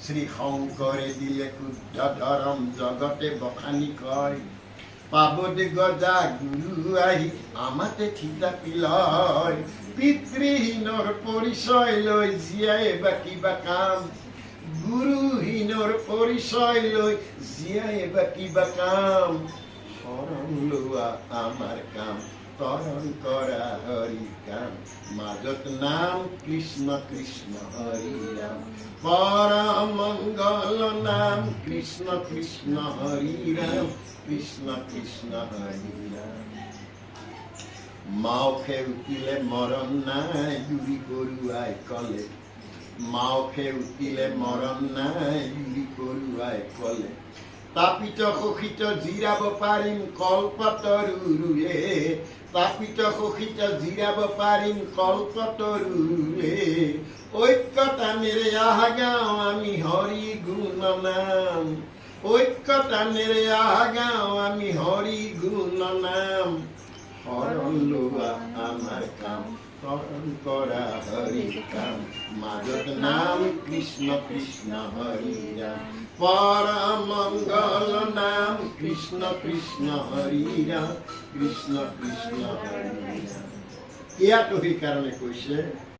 শ্ৰী শংকৰে দিলে শুদ্ধ ধৰম জগতে বখানি কয় পাবদ গজা গুৰু আহি আমাতে থিতাপি লয় পিতৃহীনৰ পৰিচয় লৈ জীয়াই বা কিবা কাম গুৰুহীনৰ পৰিচয় লৈ জীয়াই বা কিবা কাম শৰণ লোৱা আমাৰ কাম তৰণ কৰা হৰি কাম মাজত নাম কৃষ্ণ কৃষ্ণ হৰি ৰাম পৰম মংগল নাম কৃষ্ণ কৃষ্ণ হৰি ৰাম কৃষ্ণ কৃষ্ণ হৰি ৰাম মাওখে উঠিলে মৰণ নাই জুৰি কৰোৱাই কলে মাওখে উঠিলে মৰণ নাই জুৰি কৰোৱাই কলে তাপিত শোষিত জিৰাব পাৰিম কল্পতৰু ৰুলে তাপিত শোষিত জিৰাব পাৰিম কল্পতৰু ৰুলে ঐক্যতা মেৰে আহাগাওঁ আমি হৰি গুণ নাম ঐক্যতা মেৰে আহাগাওঁ আমি হৰি গুণ নাম শৰণ লোৱা আমাৰ কাম শৰণ কৰা হৰি কাম মাজত নাম কৃষ্ণ কৃষ্ণ হৰি ৰাম পৰম মংগল নাম কৃষ্ণ কৃষ্ণ হৰি ৰাম কৃষ্ণ কৃষ্ণ হৰি ৰাম। ইয়াতো সেইকাৰণে কৈছে